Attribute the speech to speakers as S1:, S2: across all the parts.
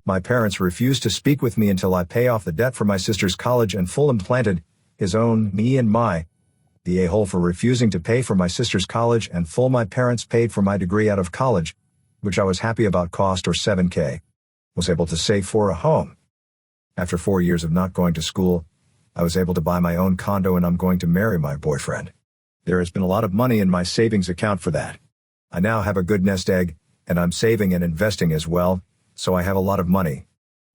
S1: My parents refused to speak with me until I pay off the debt for my sister's college and full implanted, his own, me and the a-hole for refusing to pay for my sister's college and full. My parents paid for my degree out of college, which I was happy about, cost or $7,000. Was able to save for a home. After 4 years of not going to school, I was able to buy my own condo and I'm going to marry my boyfriend. There has been a lot of money in my savings account for that. I now have a good nest egg, and I'm saving and investing as well, so I have a lot of money.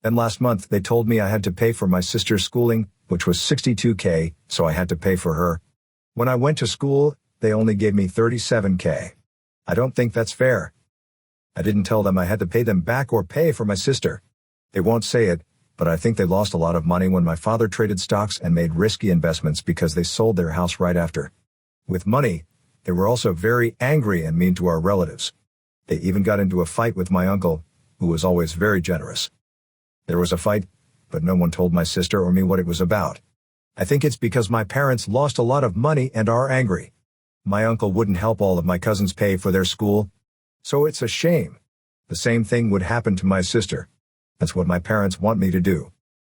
S1: Then last month they told me I had to pay for my sister's schooling, which was $62,000, so I had to pay for her. When I went to school, they only gave me $37,000. I don't think that's fair. I didn't tell them I had to pay them back or pay for my sister. They won't say it, but I think they lost a lot of money when my father traded stocks and made risky investments because they sold their house right after. With money, they were also very angry and mean to our relatives. They even got into a fight with my uncle, who was always very generous. There was a fight, but no one told my sister or me what it was about. I think it's because my parents lost a lot of money and are angry. My uncle wouldn't help all of my cousins pay for their school, so it's a shame. The same thing would happen to my sister. That's what my parents want me to do.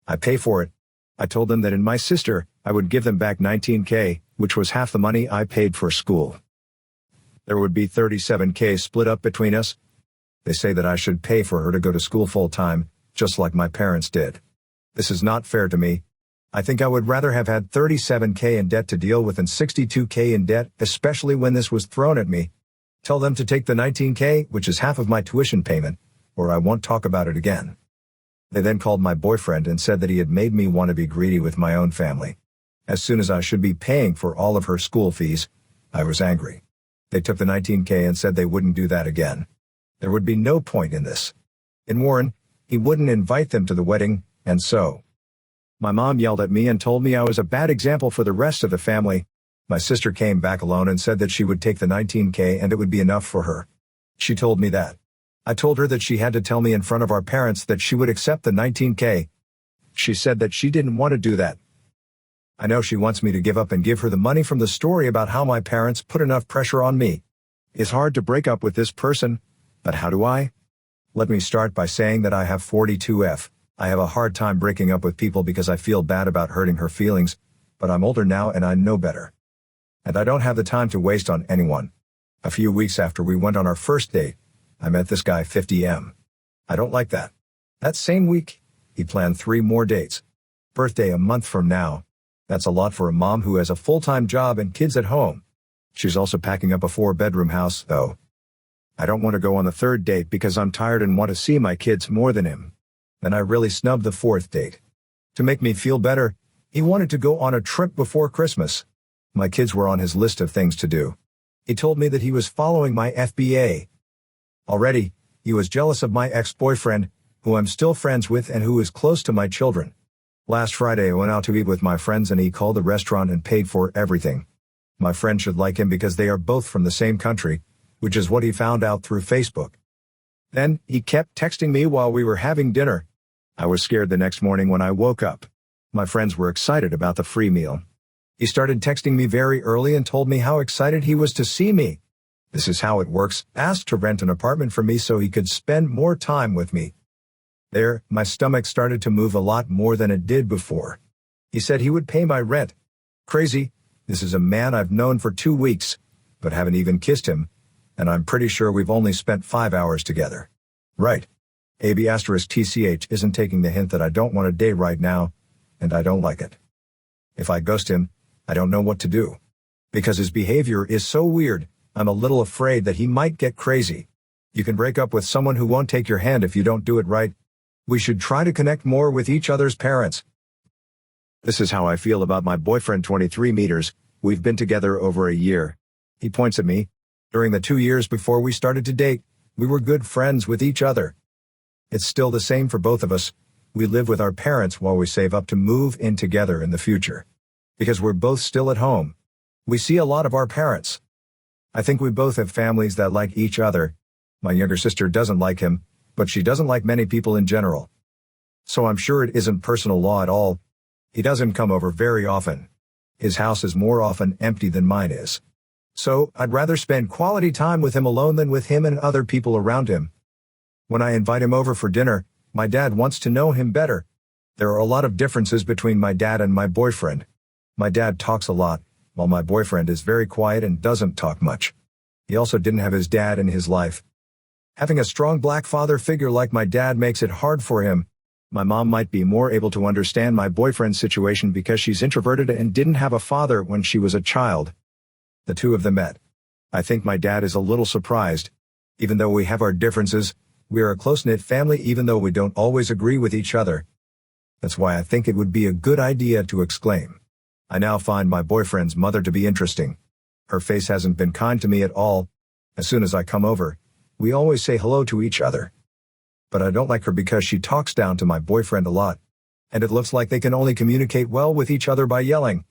S1: I pay for it. I told them that in my sister, I would give them back $19,000, which was half the money I paid for school. There would be $37,000 split up between us. They say that I should pay for her to go to school full time, just like my parents did. This is not fair to me. I think I would rather have had $37,000 in debt to deal with than $62,000 in debt, especially when this was thrown at me. Tell them to take the $19,000, which is half of my tuition payment, or I won't talk about it again. They then called my boyfriend and said that he had made me want to be greedy with my own family. As soon as I should be paying for all of her school fees, I was angry. They took the $19,000 and said they wouldn't do that again. There would be no point in this. In Warren, he wouldn't invite them to the wedding, and so. My mom yelled at me and told me I was a bad example for the rest of the family. My sister came back alone and said that she would take the $19,000 and it would be enough for her. She told me that. I told her that she had to tell me in front of our parents that she would accept the $19,000. She said that she didn't want to do that. I know she wants me to give up and give her the money from the story about how my parents put enough pressure on me. It's hard to break up with this person, but how do I? Let me start by saying that I have 42F. I have a hard time breaking up with people because I feel bad about hurting her feelings, but I'm older now and I know better. And I don't have the time to waste on anyone. A few weeks after we went on our first date, I met this guy 50M. I don't like that. That same week, he planned 3 more dates. Birthday a month from now. That's a lot for a mom who has a full-time job and kids at home. She's also packing up a 4-bedroom house, though. I don't want to go on the 3rd date because I'm tired and want to see my kids more than him. Then I really snubbed the 4th date. To make me feel better, he wanted to go on a trip before Christmas. My kids were on his list of things to do. He told me that he was following my FBA. Already, he was jealous of my ex-boyfriend, who I'm still friends with and who is close to my children. Last Friday I went out to eat with my friends and he called the restaurant and paid for everything. My friend should like him because they are both from the same country, which is what he found out through Facebook. Then, he kept texting me while we were having dinner. I was scared the next morning when I woke up. My friends were excited about the free meal. He started texting me very early and told me how excited he was to see me. This is how it works. Asked to rent an apartment for me so he could spend more time with me. There, my stomach started to move a lot more than it did before. He said he would pay my rent. Crazy. This is a man I've known for 2 weeks, but haven't even kissed him, and I'm pretty sure we've only spent 5 hours together. Right. AB*TCH isn't taking the hint that I don't want to date right now, and I don't like it. If I ghost him, I don't know what to do. Because his behavior is so weird, I'm a little afraid that he might get crazy. You can break up with someone who won't take your hand if you don't do it right. We should try to connect more with each other's parents. This is how I feel about my boyfriend 23 meters. We've been together over a year. He points at me. During the 2 years before we started to date, we were good friends with each other. It's still the same for both of us. We live with our parents while we save up to move in together in the future. Because we're both still at home. We see a lot of our parents. I think we both have families that like each other. My younger sister doesn't like him, but she doesn't like many people in general. So I'm sure it isn't personal law at all. He doesn't come over very often. His house is more often empty than mine is. So I'd rather spend quality time with him alone than with him and other people around him. When I invite him over for dinner, My dad wants to know him better. There are a lot of differences between my dad and my boyfriend. My dad talks a lot, while my boyfriend is very quiet and doesn't talk much. He also didn't have his dad in his life. Having a strong black father figure like my dad makes it hard for him. My mom might be more able to understand my boyfriend's situation because she's introverted and didn't have a father when she was a child. The two of them met. I think my dad is a little surprised. Even though we have our differences, we are a close-knit family even though we don't always agree with each other. That's why I think it would be a good idea to exclaim. I now find my boyfriend's mother to be interesting. Her face hasn't been kind to me at all. As soon as I come over, we always say hello to each other. But I don't like her because she talks down to my boyfriend a lot. And it looks like they can only communicate well with each other by yelling.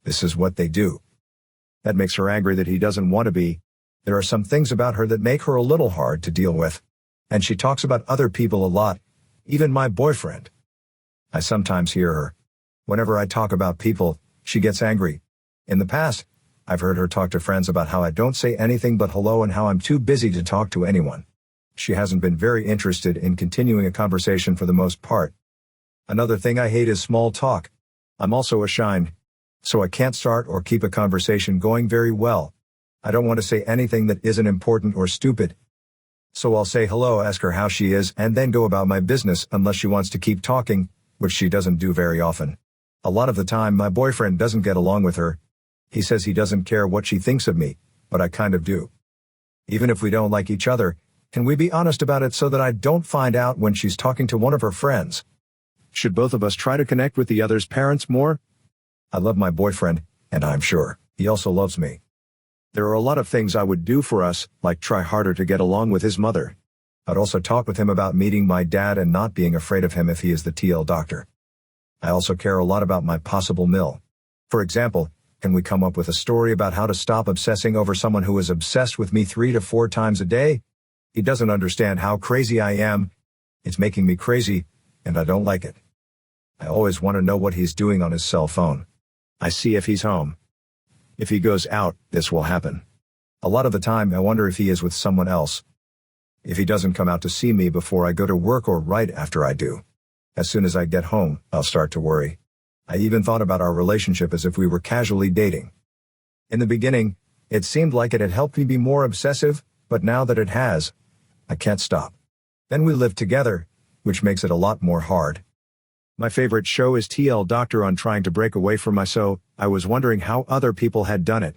S1: This is what they do. That makes her angry that he doesn't want to be. There are some things about her that make her a little hard to deal with. And she talks about other people a lot, even my boyfriend. I sometimes hear her. Whenever I talk about people, she gets angry. In the past, I've heard her talk to friends about how I don't say anything but hello and how I'm too busy to talk to anyone. She hasn't been very interested in continuing a conversation for the most part. Another thing I hate is small talk. I'm also a shy, so I can't start or keep a conversation going very well. I don't want to say anything that isn't important or stupid. So I'll say hello, ask her how she is, and then go about my business unless she wants to keep talking, which she doesn't do very often. A lot of the time my boyfriend doesn't get along with her. He says he doesn't care what she thinks of me, but I kind of do. Even if we don't like each other, can we be honest about it so that I don't find out when she's talking to one of her friends? Should both of us try to connect with the other's parents more? I love my boyfriend, and I'm sure he also loves me. There are a lot of things I would do for us, like try harder to get along with his mother. I'd also talk with him about meeting my dad and not being afraid of him if he is the TL doctor. I also care a lot about my possible mill. For example, can we come up with a story about how to stop obsessing over someone who is obsessed with me 3 to 4 times a day? He doesn't understand how crazy I am. It's making me crazy, and I don't like it. I always want to know what he's doing on his cell phone. I see if he's home. If he goes out, this will happen. A lot of the time I wonder if he is with someone else. If he doesn't come out to see me before I go to work or right after I do. As soon as I get home, I'll start to worry. I even thought about our relationship as if we were casually dating. In the beginning, it seemed like it had helped me be more obsessive, but now that it has, I can't stop. Then we live together, which makes it a lot more hard. My favorite show is TL Doctor on trying to break away from my so I was wondering how other people had done it.